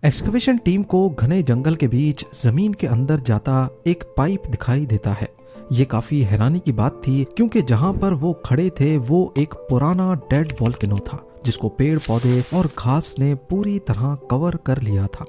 Excavation team को घने जंगल के बीच जमीन के अंदर जाता एक पाइप दिखाई देता है। ये काफी हैरानी की बात थी क्योंकि जहां पर वो खड़े थे वो एक पुराना डेड वोल्केनो था जिसको पेड़ पौधे और घास ने पूरी तरह कवर कर लिया था।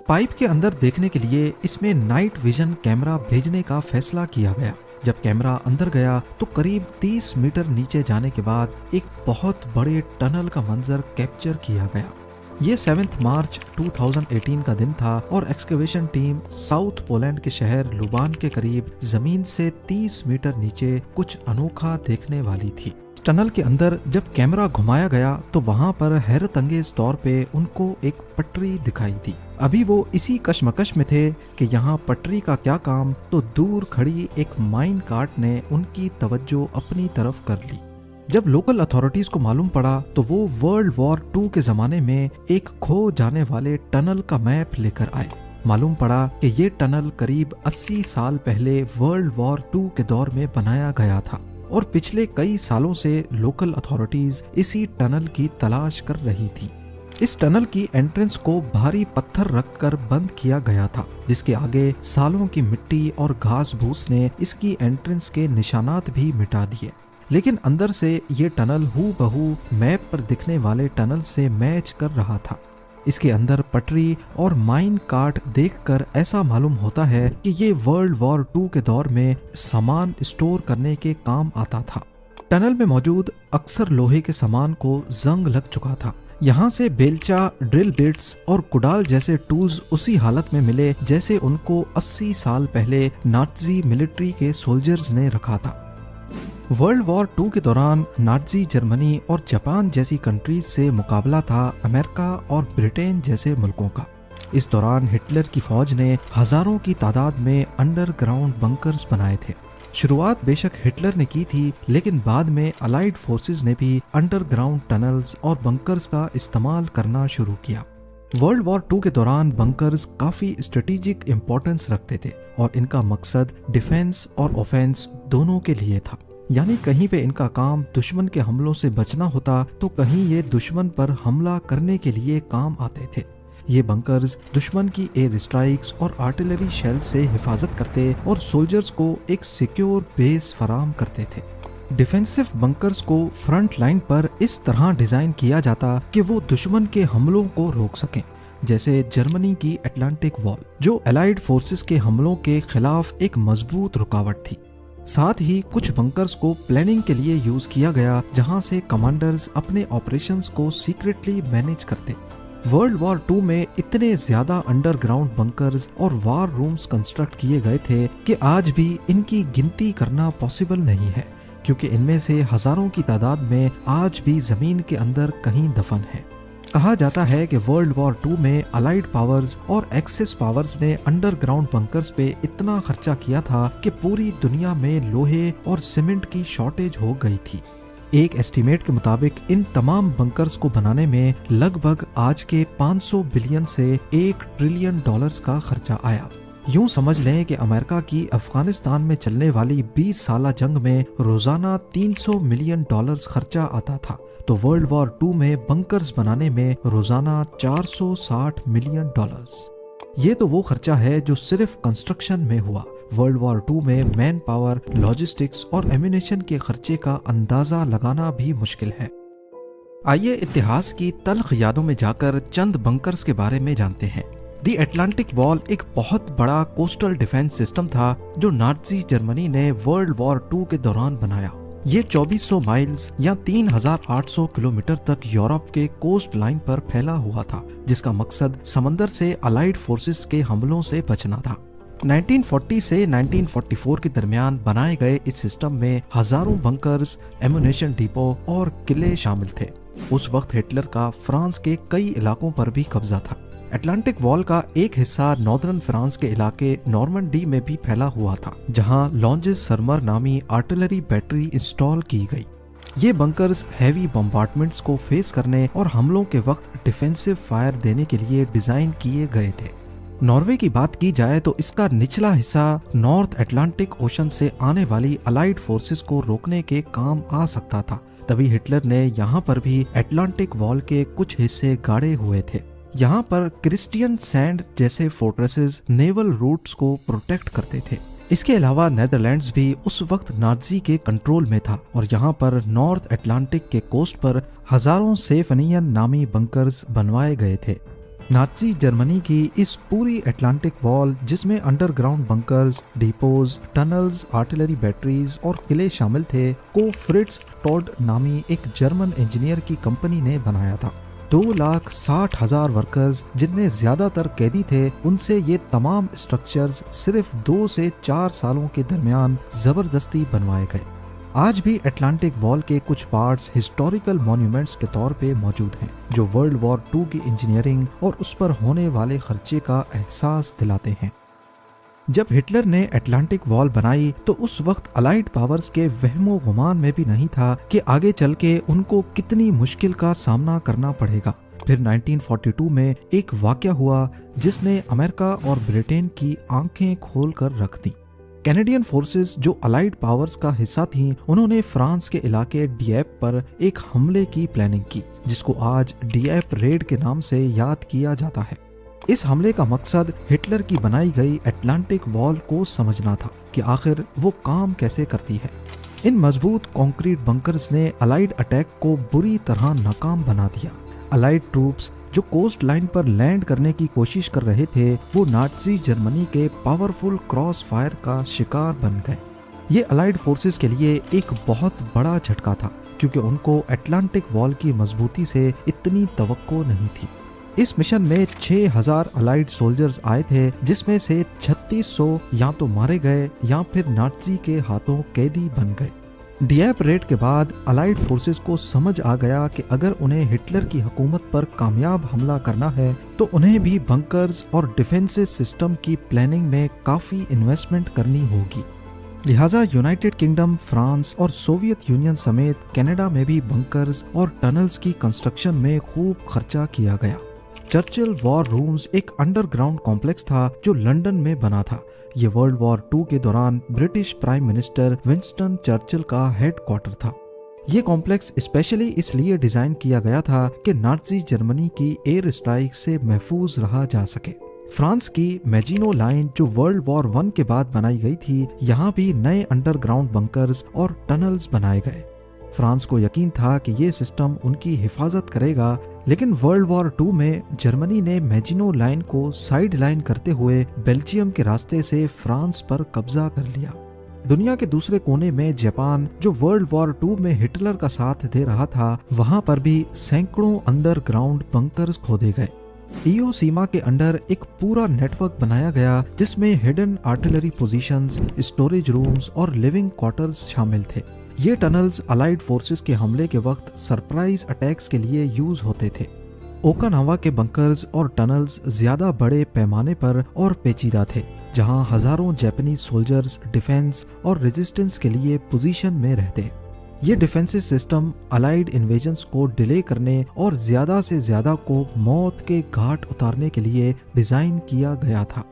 पाइप के अंदर देखने के लिए इसमें नाइट विजन कैमरा भेजने का फैसला किया गया। जब कैमरा अंदर गया तो करीब 30 मीटर नीचे जाने के बाद एक बहुत बड़े टनल का मंजर कैप्चर किया गया। ये 7 मार्च 2018 का दिन था और एक्सकवेशन टीम साउथ पोलैंड के शहर लुबान के करीब जमीन से 30 मीटर नीचे कुछ अनोखा देखने वाली थी। टनल के अंदर जब कैमरा घुमाया गया तो वहां पर हैरत अंगेज तौर पे उनको एक पटरी दिखाई दी। अभी वो इसी कश्मकश में थे कि यहाँ पटरी का क्या काम, तो दूर खड़ी एक माइन कार्ट ने उनकी तवज्जो अपनी तरफ कर ली। जब लोकल अथॉरिटीज को मालूम पड़ा तो वो वर्ल्ड वॉर 2 के जमाने में एक खो जाने वाले टनल का मैप लेकर आए। मालूम पड़ा कि ये टनल करीब 80 साल पहले वर्ल्ड वॉर 2 के दौर में बनाया गया था और पिछले कई सालों से लोकल अथॉरिटीज इसी टनल की तलाश कर रही थी। इस टनल की एंट्रेंस को भारी पत्थर रखकर बंद किया गया था, जिसके आगे सालों की मिट्टी और घास भूस ने इसकी एंट्रेंस के निशानात भी मिटा दिए। लेकिन अंदर से ये टनल हूबहू मैप पर दिखने वाले टनल से मैच कर रहा था। इसके अंदर पटरी और माइन कार्ट देखकर ऐसा मालूम होता है कि ये वर्ल्ड वॉर 2 के दौर में सामान स्टोर करने के काम आता था। टनल में मौजूद अक्सर लोहे के सामान को जंग लग चुका था। यहाँ से बेलचा, ड्रिल बिट्स और कुडाल जैसे टूल्स उसी हालत में मिले जैसे उनको 80 साल पहले नाज़ी मिलिट्री के सोल्जर्स ने रखा था। वर्ल्ड वॉर 2 के दौरान नाज़ी जर्मनी और जापान जैसी कंट्रीज से मुकाबला था अमेरिका और ब्रिटेन जैसे मुल्कों का। इस दौरान हिटलर की फौज ने हजारों की तादाद में अंडरग्राउंड बंकर्स बनाए थे। शुरुआत बेशक हिटलर ने की थी, लेकिन बाद में अलाइड फोर्सेस ने भी अंडरग्राउंड टनल्स और बंकर्स का इस्तेमाल करना शुरू किया। वर्ल्ड वॉर 2 के दौरान बंकर्स काफी स्ट्रेटेजिक इंपॉर्टेंस रखते थे और इनका मकसद डिफेंस और ऑफेंस दोनों के लिए था। यानी कहीं पे इनका काम दुश्मन के हमलों से बचना होता तो कहीं ये दुश्मन पर हमला करने के लिए काम आते थे। ये बंकर्स दुश्मन की एयर स्ट्राइक्स और आर्टिलरी शेल से हिफाजत करते और सोल्जर्स को एक सिक्योर बेस फराहम करते थे। डिफेंसिव बंकर्स को फ्रंट लाइन पर इस तरह डिजाइन किया जाता कि वो दुश्मन के हमलों को रोक सकें, जैसे जर्मनी की अटलांटिक वॉल, जो अलाइड फोर्सेस के हमलों के खिलाफ एक मजबूत रुकावट थी। साथ ही कुछ बंकर्स को प्लानिंग के लिए यूज किया गया, जहां से कमांडर्स अपने ऑपरेशंस को सीक्रेटली मैनेज करते। वर्ल्ड वॉर 2 में इतने ज्यादा अंडरग्राउंड बंकर्स और वार रूम्स कंस्ट्रक्ट किए गए थे कि आज भी इनकी गिनती करना पॉसिबल नहीं है, क्योंकि इनमें से हजारों की तादाद में आज भी जमीन के अंदर कहीं दफन है। कहा जाता है कि वर्ल्ड वॉर 2 में अलाइड पावर्स और एक्सिस पावर्स ने अंडरग्राउंड बंकर्स पे इतना खर्चा किया था कि पूरी दुनिया में लोहे और सीमेंट की शॉर्टेज हो गई थी। एक एस्टीमेट के मुताबिक इन तमाम बंकर्स को बनाने में लगभग आज के 500 बिलियन से 1 ट्रिलियन डॉलर्स का खर्चा आया। यूं समझ लें कि अमेरिका की अफगानिस्तान में चलने वाली 20 साला जंग में रोजाना 300 मिलियन डॉलर्स खर्चा आता था, तो वर्ल्ड वॉर 2 में बंकर्स बनाने में रोजाना 460 मिलियन डॉलर्स। ये तो वो खर्चा है जो सिर्फ कंस्ट्रक्शन में हुआ। वर्ल्ड वॉर 2 में मैन पावर, लॉजिस्टिक्स और एम्यूनेशन के खर्चे का अंदाजा लगाना भी मुश्किल है। आइए इतिहास की तल्ख यादों में जाकर चंद बंकर्स के बारे में जानते हैं। दी अटलांटिक वॉल एक बहुत बड़ा कोस्टल डिफेंस सिस्टम था जो नाज़ी जर्मनी ने वर्ल्ड वॉर 2 के दौरान बनाया। ये 2400 माइल्स या 3800 किलोमीटर तक यूरोप के कोस्ट लाइन पर फैला हुआ था, जिसका मकसद समंदर से अलाइड फोर्सेस के हमलों से बचना था। 1940 से 1944 के दरमियान बनाए गए इस सिस्टम में हजारों बंकर्स, एम्यूनेशन डिपो और किले शामिल थे। उस वक्त हिटलर का फ्रांस के कई इलाकों पर भी कब्जा था। अटलांटिक वॉल का एक हिस्सा नॉर्दर्न फ्रांस के इलाके नॉर्मंडी में भी फैला हुआ था, जहां लॉन्जेस सरमर नामी आर्टिलरी बैटरी इंस्टॉल की गई। ये बंकर्स हैवी बम्बार्डमेंट्स को फेस करने और हमलों के वक्त डिफेंसिव फायर देने के लिए डिजाइन किए गए थे। नॉर्वे की बात की जाए तो इसका निचला हिस्सा नॉर्थ अटलांटिक ओशन से आने वाली अलाइड फोर्सेस को रोकने के काम आ सकता था। तभी हिटलर ने यहाँ पर भी अटलांटिक वॉल के कुछ हिस्से गाड़े हुए थे। यहाँ पर क्रिस्टियन सैंड जैसे फोर्ट्रेसेस नेवल रूट्स को प्रोटेक्ट करते थे। इसके अलावा नेदरलैंड्स भी उस वक्त नाजी के कंट्रोल में था और यहाँ पर नॉर्थ अटलांटिक के कोस्ट पर हजारों सेफनियन नामी बंकर्स बनवाए गए थे। नाजी जर्मनी की इस पूरी अटलांटिक वॉल, जिसमें underground bunkers, depots, tunnels, artillery batteries और किले शामिल थे, को फ्रिट्ज टॉड नामी एक जर्मन इंजीनियर की कंपनी ने बनाया था। 2,60,000 वर्कर्स, जिनमें ज्यादातर कैदी थे, उनसे ये तमाम स्ट्रक्चर्स सिर्फ 2 से 4 सालों के दरमियान जबरदस्ती बनवाए गए। आज भी अटलांटिक वॉल के कुछ पार्ट्स हिस्टोरिकल मॉन्यूमेंट्स के तौर पे मौजूद हैं, जो वर्ल्ड वॉर 2 की इंजीनियरिंग और उस पर होने वाले खर्चे का एहसास दिलाते हैं। जब हिटलर ने अटलांटिक वॉल बनाई तो उस वक्त अलाइड पावर्स के वहमो गुमान में भी नहीं था कि आगे चल के उनको कितनी मुश्किल का सामना करना पड़ेगा। फिर 1942 में एक वाकया हुआ जिसने अमेरिका और ब्रिटेन की आंखें खोल कर रख दी। कैनेडियन फोर्सेस जो अलाइड पावर्स का हिस्सा थीं, उन्होंने फ्रांस के इलाके डीएप पर एक हमले की प्लानिंग की, जिसको आज डीएप रेड के नाम से याद किया जाता है। इस हमले का मकसद हिटलर की बनाई गई अटलांटिक वॉल को समझना था कि आखिर वो काम कैसे करती है। इन मजबूत कंक्रीट बंकर्स ने अलाइड अटैक को बुरी तरह नाकाम बना दिया। अलाइड ट्रूप्स जो कोस्ट लाइन पर लैंड करने की कोशिश कर रहे थे, वो नाजी जर्मनी के पावरफुल क्रॉस फायर का शिकार बन गए। ये अलाइड फोर्सेस के लिए एक बहुत बड़ा झटका था, क्योंकि उनको अटलांटिक वॉल की मजबूती से इतनी तवक्को नहीं थी। इस मिशन में 6,000 अलाइड सोल्जर्स आए थे, जिसमें से 3600 या तो मारे गए या फिर नाजी के हाथों कैदी बन गए। डीएप रेड के बाद अलाइड फोर्सेस को समझ आ गया कि अगर उन्हें हिटलर की हुकूमत पर कामयाब हमला करना है तो उन्हें भी बंकर्स और डिफेंसिव सिस्टम की प्लानिंग में काफ़ी इन्वेस्टमेंट करनी होगी। लिहाजा यूनाइटेड किंगडम, फ्रांस और सोवियत यूनियन समेत कनाडा में भी बंकर्स और टनल्स की कंस्ट्रक्शन में खूब खर्चा किया गया। चर्चिल वॉर रूम्स एक अंडरग्राउंड कॉम्प्लेक्स था जो लंदन में बना था। ये वर्ल्ड वॉर 2 के दौरान British prime minister Winston Churchill का हेडक्वार्टर था। ये कॉम्प्लेक्स स्पेशली इसलिए डिजाइन किया गया था कि नाजी जर्मनी की एयर स्ट्राइक से महफूज रहा जा सके। फ्रांस की मेजिनो लाइन जो वर्ल्ड वॉर 1 के बाद बनाई गई थी, यहाँ भी नए अंडरग्राउंड बंकर्स और टनल्स बनाए गए। फ्रांस को यकीन था कि ये सिस्टम उनकी हिफाजत करेगा, लेकिन वर्ल्ड वॉर 2 में जर्मनी ने मेजिनो लाइन को साइड लाइन करते हुए बेल्जियम के रास्ते से फ्रांस पर कब्जा कर लिया। दुनिया के दूसरे कोने में जापान, जो वर्ल्ड वॉर 2 में हिटलर का साथ दे रहा था, वहां पर भी सैकड़ों अंडरग्राउंड बंकर्स खोदे गए। ईओ सीमा के अंडर एक पूरा नेटवर्क बनाया गया, जिसमें hidden artillery positions, storage rooms और लिविंग क्वार्टर्स शामिल थे। ये टनल्स अलाइड फोर्सेस के हमले के वक्त सरप्राइज अटैक्स के लिए यूज होते थे। ओकानावा के बंकर्स और टनल्स ज्यादा बड़े पैमाने पर और पेचीदा थे, जहां हजारों जापानीज सोल्जर्स डिफेंस और रेजिस्टेंस के लिए पोजीशन में रहते। ये डिफेंसिव सिस्टम अलाइड इन्वेजन्स को डिले करने और ज्यादा से ज्यादा को मौत के घाट उतारने के लिए डिजाइन किया गया था।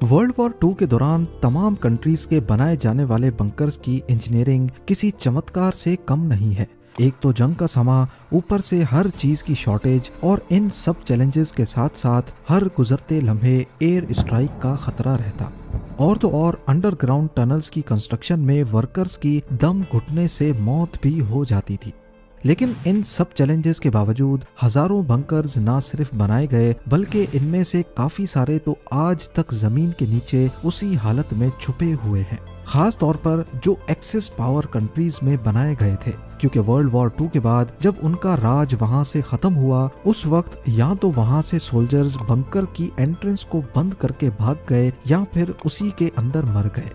वर्ल्ड वॉर 2 के दौरान तमाम कंट्रीज के बनाए जाने वाले बंकर्स की इंजीनियरिंग किसी चमत्कार से कम नहीं है। एक तो जंग का समा, ऊपर से हर चीज की शॉर्टेज और इन सब चैलेंजेस के साथ साथ हर गुजरते लम्हे एयर स्ट्राइक का खतरा रहता। और तो और अंडरग्राउंड टनल्स की कंस्ट्रक्शन में वर्कर्स की दम घुटने से मौत भी हो जाती थी। लेकिन इन सब चैलेंजेस के बावजूद हजारों बंकर्स ना सिर्फ बनाए गए, बल्कि इनमें से काफी सारे तो आज तक जमीन के नीचे उसी हालत में छुपे हुए हैं। खास तौर पर जो एक्सेस पावर कंट्रीज में बनाए गए थे, क्योंकि वर्ल्ड वॉर 2 के बाद जब उनका राज वहां से खत्म हुआ, उस वक्त या तो वहां से सोल्जर्स बंकर की एंट्रेंस को बंद करके भाग गए या फिर उसी के अंदर मर गए।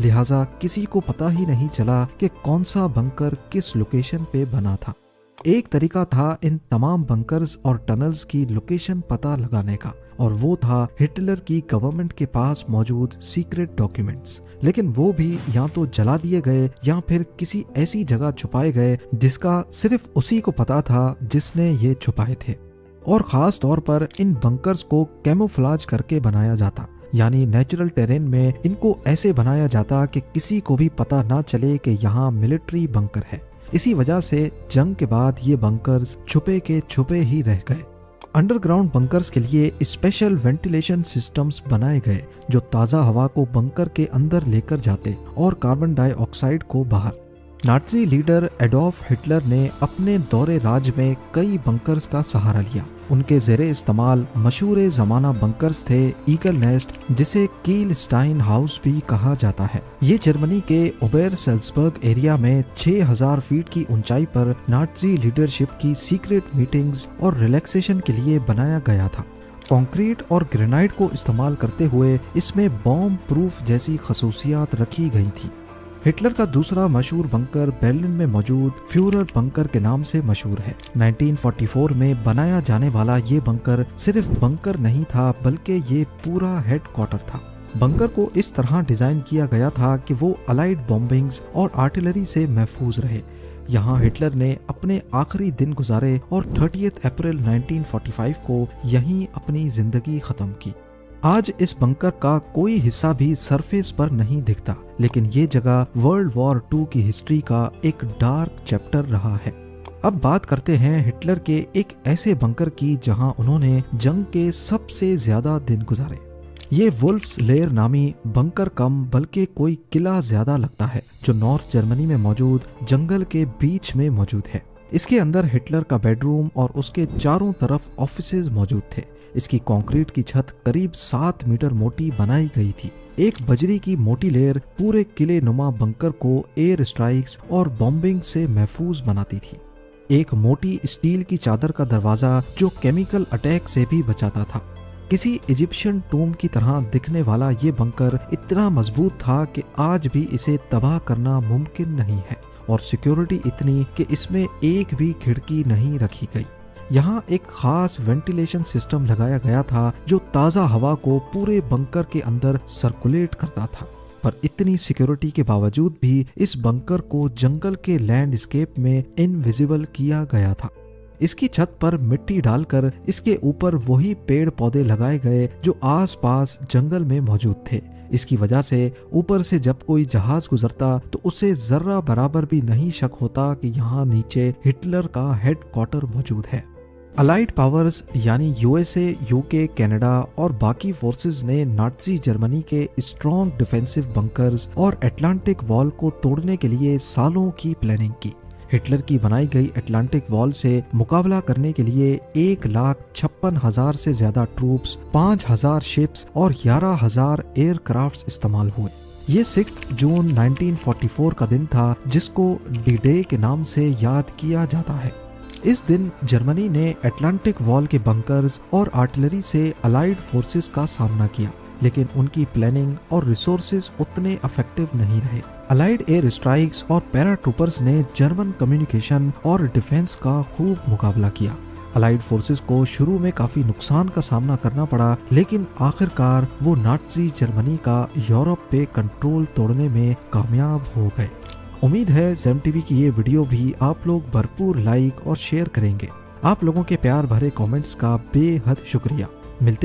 लिहाजा किसी को पता ही नहीं चला कि कौन सा बंकर किस लोकेशन पे बना था। एक तरीका था इन तमाम बंकर्स और टनल्स की लोकेशन पता लगाने का, और वो था हिटलर की गवर्नमेंट के पास मौजूद सीक्रेट डॉक्यूमेंट्स। लेकिन वो भी या तो जला दिए गए या फिर किसी ऐसी जगह छुपाए गए जिसका सिर्फ उसी को पता था जिसने ये छुपाए थे। और खास तौर पर इन बंकर्स को कैमोफ्लाज करके बनाया जाता, यानी नेचुरल टेरेन में इनको ऐसे बनाया जाता कि किसी को भी पता ना चले कि यहाँ मिलिट्री बंकर है। इसी वजह से जंग के बाद ये बंकर्स छुपे के छुपे ही रह गए। अंडरग्राउंड बंकर्स के लिए स्पेशल वेंटिलेशन सिस्टम्स बनाए गए जो ताज़ा हवा को बंकर के अंदर लेकर जाते और कार्बन डाइऑक्साइड को बाहर। नाज़ी लीडर एडोल्फ हिटलर ने अपने दौरे राज में कई बंकर्स का सहारा लिया। उनके ज़ेरे इस्तेमाल मशहूर ज़माना बंकर्स थे ईगल नेस्ट, जिसे कीलस्टाइन हाउस भी कहा जाता है। ये जर्मनी के ओबेरसेल्ज़बर्ग एरिया में 6000 फीट की ऊंचाई पर नाज़ी लीडरशिप की सीक्रेट मीटिंग्स और रिलैक्सेशन के लिए बनाया गया था। कंक्रीट और ग्रेनाइट को इस्तेमाल करते हुए इसमें बॉम्ब प्रूफ जैसी खसूसियात रखी गई थी। हिटलर का दूसरा मशहूर बंकर बर्लिन में मौजूद फ्यूरर बंकर के नाम से मशहूर है। 1944 में बनाया जाने वाला ये बंकर सिर्फ बंकर नहीं था, बल्कि ये पूरा हेडक्वार्टर था। बंकर को इस तरह डिजाइन किया गया था कि वो अलाइड बॉम्बिंग्स और आर्टिलरी से महफूज रहे। यहाँ हिटलर ने अपने आखिरी दिन गुजारे और 30 अप्रैल 1945 को यहीं अपनी जिंदगी खत्म की। आज इस बंकर का कोई हिस्सा भी सरफेस पर नहीं दिखता, लेकिन ये जगह वर्ल्ड वॉर 2 की हिस्ट्री का एक डार्क चैप्टर रहा है। अब बात करते हैं हिटलर के एक ऐसे बंकर की जहां उन्होंने जंग के सबसे ज्यादा दिन गुजारे। ये वुल्फ्स लेयर नामी बंकर कम बल्कि कोई किला ज्यादा लगता है, जो नॉर्थ जर्मनी में मौजूद जंगल के बीच में मौजूद है। इसके अंदर हिटलर का बेडरूम और उसके चारों तरफ ऑफिसेज मौजूद थे। इसकी कंक्रीट की छत करीब 7 मीटर मोटी बनाई गई थी। एक बजरी की मोटी लेयर पूरे किले नुमा बंकर को एयर स्ट्राइक्स और बॉम्बिंग से महफूज बनाती थी। एक मोटी स्टील की चादर का दरवाजा जो केमिकल अटैक से भी बचाता था। किसी इजिप्शियन टूम की तरह दिखने वाला ये बंकर इतना मजबूत था कि आज भी इसे तबाह करना मुमकिन नहीं है, और सिक्योरिटी इतनी कि इसमें एक भी खिड़की नहीं रखी गई। यहाँ एक खास वेंटिलेशन सिस्टम लगाया गया था जो ताज़ा हवा को पूरे बंकर के अंदर सर्कुलेट करता था। पर इतनी सिक्योरिटी के बावजूद भी इस बंकर को जंगल के लैंडस्केप में इनविजिबल किया गया था। इसकी छत पर मिट्टी डालकर इसके ऊपर वही पेड़ पौधे लगाए गए जो आसपास जंगल में मौजूद थे। इसकी वजह से यूपर से जब कोई जहाज गुजरता तो उसे जर्रा बराबर भी नहीं शक होता कि यहाँ नीचे हिटलर का हेडक्वार्टर मौजूद है। अलाइड पावर्स यानी यूएसए, यूके, कनाडा और बाकी फोर्सेस ने नाज़ी जर्मनी के स्ट्रॉन्ग डिफेंसिव बंकर्स और अटलांटिक वॉल को तोड़ने के लिए सालों की प्लानिंग की। हिटलर की बनाई गई अटलांटिक वॉल से मुकाबला करने के लिए 1,56,000 से ज्यादा ट्रूप्स, 5,000 शिप्स और 11,000 एयरक्राफ्ट्स इस्तेमाल हुए। ये 6 जून 1944 का दिन था, जिसको डी डे के नाम से याद किया जाता है। इस दिन जर्मनी ने अटलांटिक वॉल के बंकर्स और आर्टिलरी से अलाइड फोर्सेस का सामना किया, लेकिन उनकी प्लानिंग और रिसोर्सेज उतने इफेक्टिव नहीं रहे। अलाइड एयर स्ट्राइक्स और पैराट्रूपर्स ने जर्मन कम्युनिकेशन और डिफेंस का खूब मुकाबला किया। अलाइड फोर्सेस को शुरू में काफी नुकसान का सामना करना पड़ा, लेकिन आखिरकार वो नाज़ी जर्मनी का यूरोप पे कंट्रोल तोड़ने में कामयाब हो गए। उम्मीद है ज़ेम टीवी की ये वीडियो भी आप लोग भरपूर लाइक और शेयर करेंगे। आप लोगों के प्यार भरे कमेंट्स का बेहद शुक्रिया। मिलते